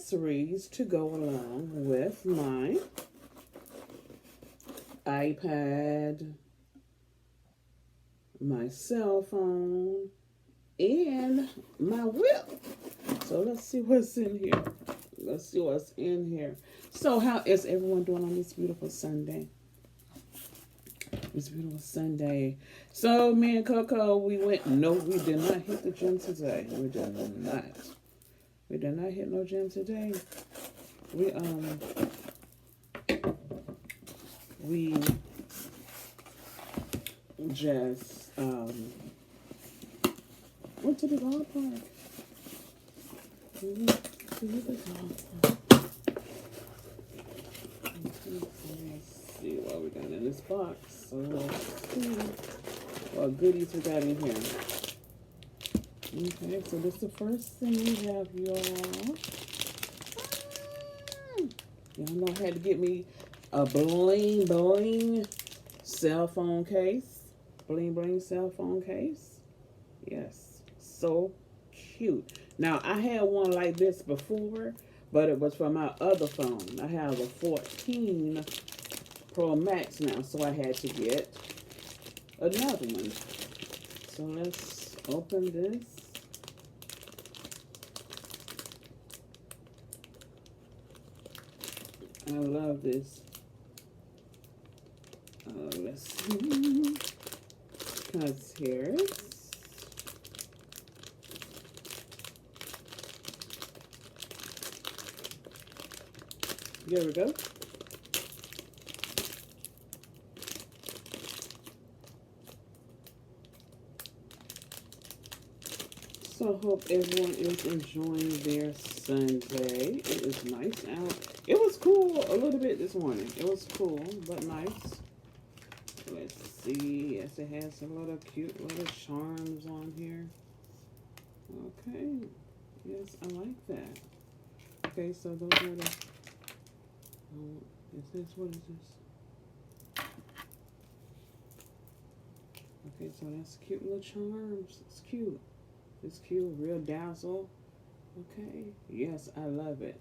accessories to go along with my iPad, my cell phone, and my whip. So let's see what's in here. Let's see what's in here. So how is everyone doing on this beautiful Sunday? This beautiful Sunday. So me and Coco, we went. No, we did not hit the gym today. We did not. We did not hit no gym today. We we just went to the dog park. We went to the dog park. Let's see what we got in this box. So let's see what goodies we got in here. Okay, so this is the first thing we have, y'all. Y'all know I had to get me a bling bling cell phone case. Bling bling cell phone case. Yes, so cute. Now, I had one like this before, but it was for my other phone. I have a 14 Pro Max now, so I had to get another one. So let's open this. I love this. Let's see. Because here's there we go. So I hope everyone is enjoying their Sunday. It is nice out. It was cool a little bit this morning. It was cool, but nice. Let's see. Yes, it has a lot of cute little charms on here. Okay. Yes, I like that. Okay, so those are the... is this, what is this? Okay, so that's cute little charms. It's cute. It's cute, real dazzle. Okay, yes, I love it.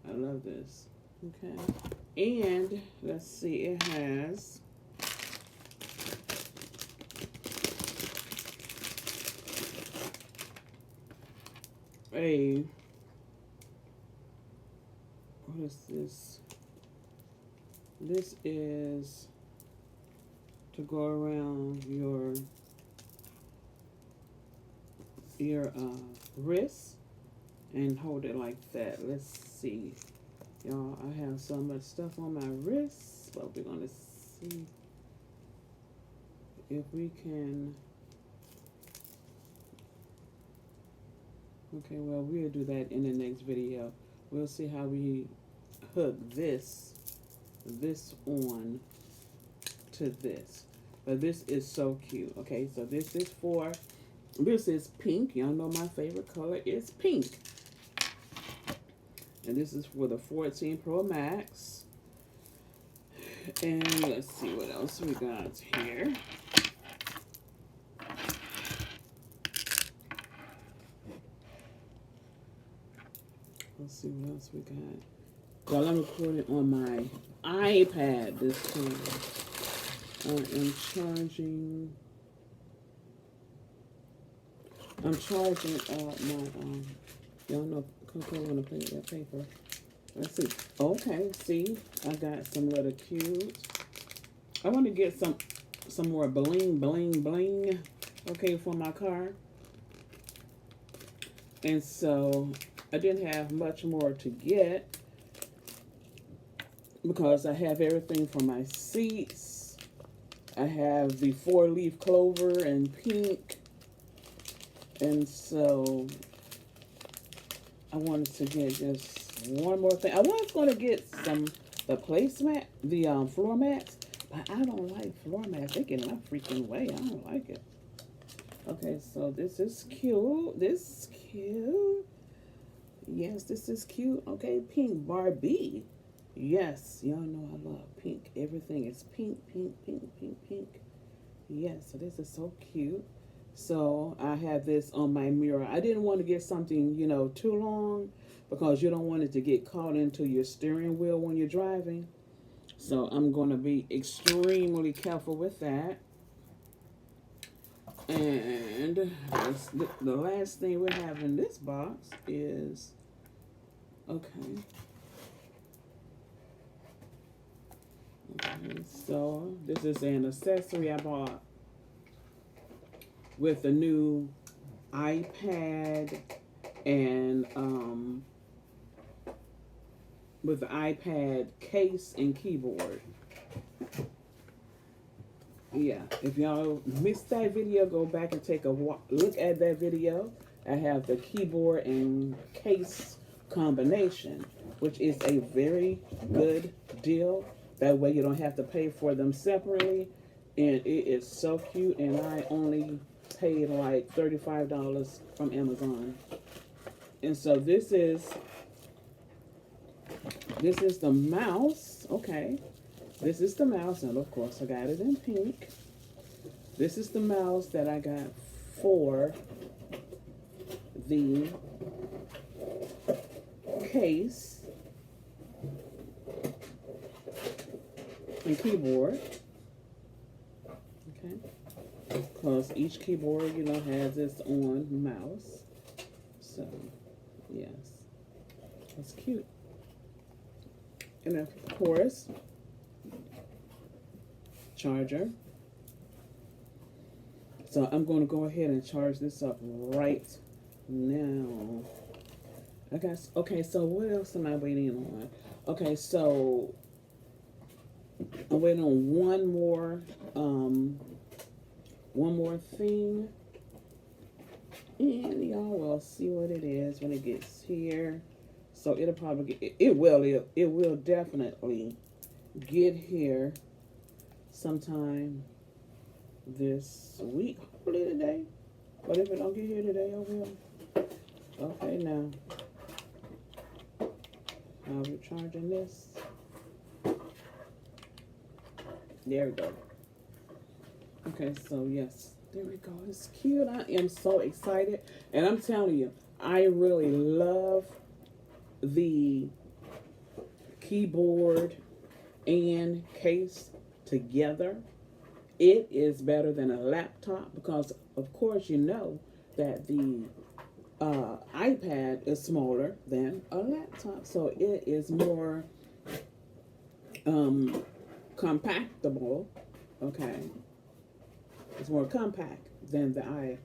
I love this. Okay, and let's see, it has a, what is this? This is to go around your wrist and hold it like that. Let's see, y'all. I have so much stuff on my wrist, but we're gonna see if we can. Okay, well, we'll do that in the next video. We'll see how we hook this on to this. But this is so cute. Okay, so this is pink. Y'all know my favorite color is pink. And this is for the 14 Pro Max. And let's see what else we got here. Let's see what else we got. Well, I'm recording on my iPad this time. I am charging. I'm charging my y'all know Coco wanna play with that paper. Let's see. Okay, see, I got some little cute. I want to get some more bling bling bling. Okay, for my car. And so I didn't have much more to get because I have everything for my seats. I have the 4-leaf clover and pink. And so I wanted to get just one more thing. I was going to get the placemat, the floor mats, but I don't like floor mats. They get in my freaking way. I don't like it. Okay, so this is cute. This is cute. Yes, this is cute. Okay, pink Barbie. Yes, y'all know I love pink. Everything is pink, pink, pink, pink, pink. Yes, so this is so cute. So I have this on my mirror. I didn't want to get something, too long, because you don't want it to get caught into your steering wheel when you're driving. So I'm going to be extremely careful with that. And the last thing we have in this box is, okay. Okay, so this is an accessory I bought with the new iPad and with the iPad case and keyboard. Yeah, if y'all missed that video, go back and take a look at that video. I have the keyboard and case combination, which is a very good deal. That way you don't have to pay for them separately. And it is so cute, and I only paid like $35 from Amazon. And so this is the mouse. Okay. This is the mouse, and of course I got it in pink. This is the mouse that I got for the case and keyboard. Okay. Because each keyboard, you know, has its own mouse. So, yes. That's cute. And of course, charger. So I'm going to go ahead and charge this up right now. I guess, okay, so what else am I waiting on? Okay, so I'm waiting on one more thing. And y'all will see what it is when it gets here. So it'll probably get, it will definitely get here sometime this week, hopefully today. But if it don't get here today, I will. Okay, now I'll be charging this. There we go. Okay, so yes, there we go. It's cute. I am so excited, and I'm telling you, I really love the keyboard and case together. It is better than a laptop because, of course, you know that the iPad is smaller than a laptop, so it is more compactable. Okay, it's more compact than the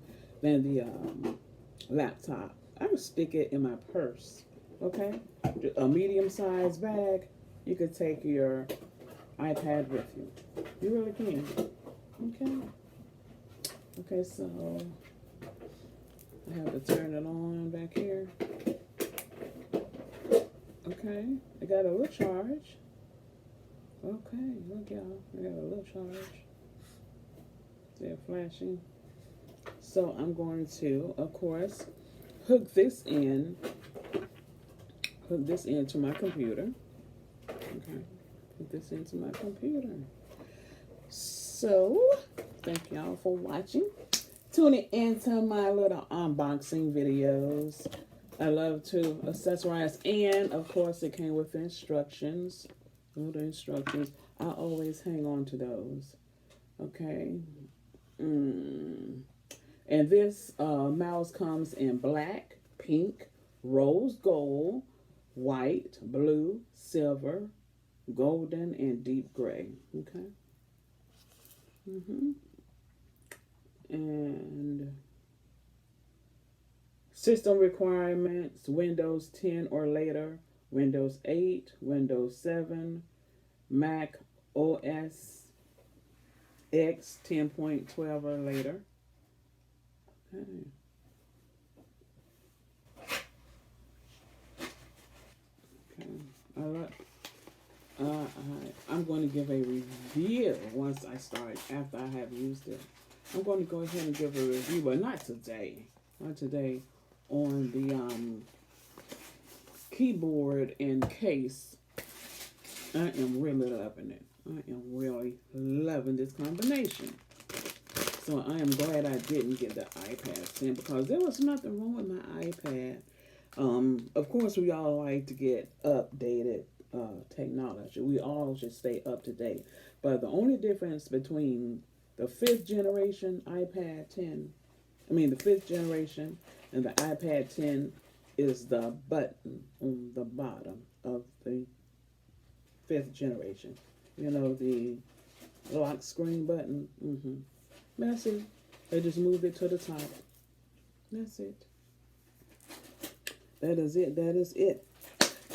laptop. I would stick it in my purse. Okay, a medium-sized bag. You could take your iPad with you. You really can. Okay. Okay, so I have to turn it on back here. Okay, I got a little charge. Okay, look y'all, I got a little charge. They're flashing. So I'm going to, of course, hook this into my computer. Okay, put this into my computer. So, thank y'all for watching. Tuning into my little unboxing videos. I love to accessorize, and of course it came with instructions. Little instructions. I always hang on to those. Okay. And this mouse comes in black, pink, rose gold, white, blue, silver, golden, and deep gray. Okay. And system requirements: Windows 10 or later, Windows 8, Windows 7, Mac OS X 10.12 or later. Okay. Okay. I'm going to give a review once I start, after I have used it. I'm going to go ahead and give a review, but not today. Not today, on the keyboard and case. I am really loving it. I am really loving this combination. So I am glad I didn't get the iPad 10 because there was nothing wrong with my iPad. Of course, we all like to get updated technology. We all should stay up to date. But the only difference between the fifth generation iPad 10, the fifth generation and the iPad 10 is the button on the bottom of the fifth generation. You know, the lock screen button. That's it. They just moved it to the top. That's it. That is it. That is it.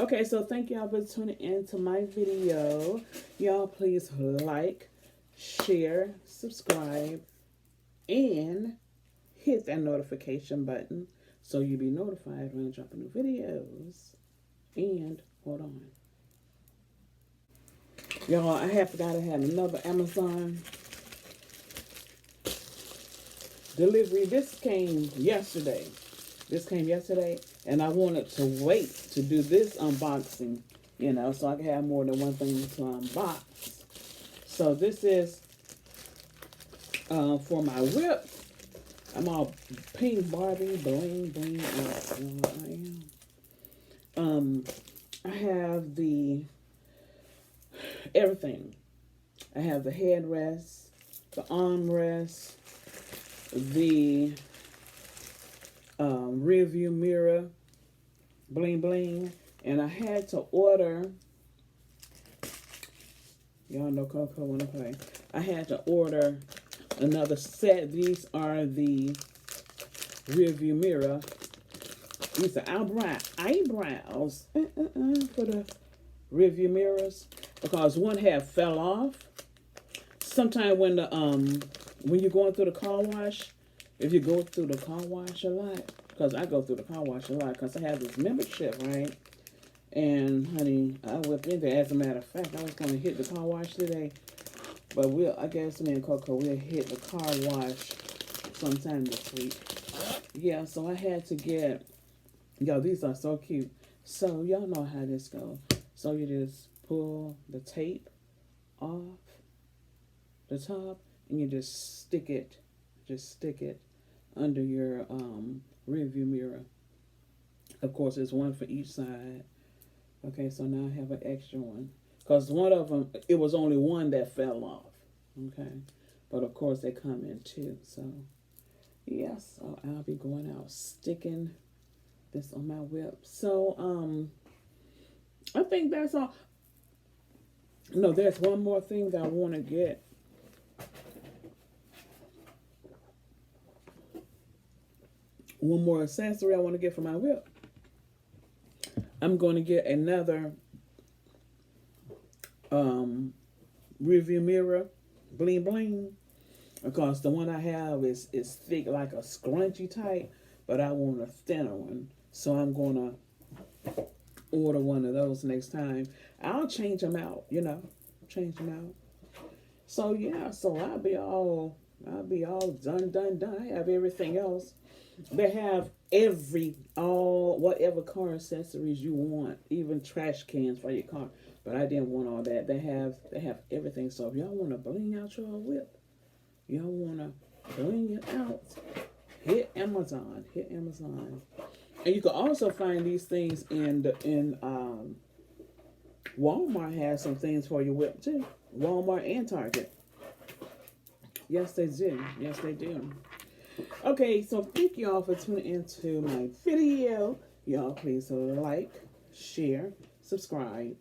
Okay, so thank y'all for tuning in to my video. Y'all please like, share, subscribe, and hit that notification button so you'll be notified when I drop new videos. And hold on. Y'all, I forgot I had another Amazon delivery. This came yesterday. And I wanted to wait to do this unboxing, so I can have more than one thing to unbox. So this is for my whip. I'm all pink Barbie, bling, bling. I have the everything. I have the headrest, the armrest, the rear view mirror, bling bling, and I had to order. Y'all know Coco wanna play. I had to order another set. These are the rear view mirror. These are eyebrows for the rear view mirrors because one had fell off. Sometime when you're going through the car wash. If you go through the car wash a lot, because I go through the car wash a lot, because I have this membership, right? And, honey, I whipped in there. As a matter of fact, I was going to hit the car wash today. But I guess me and Coco, we'll hit the car wash sometime this week. Yeah, so I had to get, these are so cute. So, y'all know how this goes. So, you just pull the tape off the top, and you just stick it under your rear view mirror. Of course, there's one for each side. Okay, so now I have an extra one. Because one of them, it was only one that fell off. Okay, but of course they come in two. So, yes, so I'll be going out sticking this on my whip. So, I think that's all. No, there's one more thing that I want to get. One more accessory I want to get for my whip. I'm going to get another rear view mirror, bling bling, because the one I have is thick like a scrunchy type, but I want a thinner one. So I'm going to order one of those next time. I'll change them out, So yeah, so I'll be all done. I have everything else. They have whatever car accessories you want, even trash cans for your car. But I didn't want all that. They have everything. So if y'all want to bling out your whip, y'all want to bling it out, hit Amazon. And you can also find these things in Walmart has some things for your whip too. Walmart and Target. Yes, they do. Okay, so thank you all for tuning into my video. Y'all please like, share, subscribe,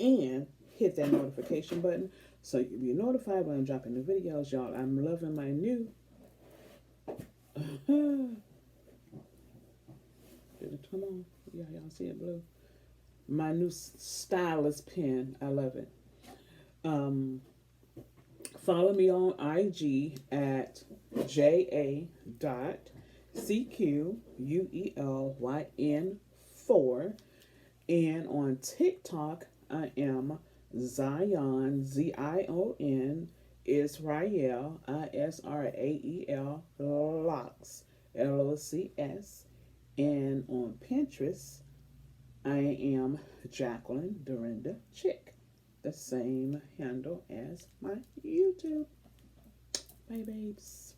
and hit that notification button so you'll be notified when I'm dropping the videos, y'all. I'm loving my new did it come on? Yeah, y'all see it blue. My new stylus pen. I love it. Follow me on IG at ja.cquelyn4, and on TikTok I am Zion, Zion, Israel, Israel, Locks, LOCS, and on Pinterest I am Jacqueline Dorinda Chick, the same handle as my YouTube. Bye, babes.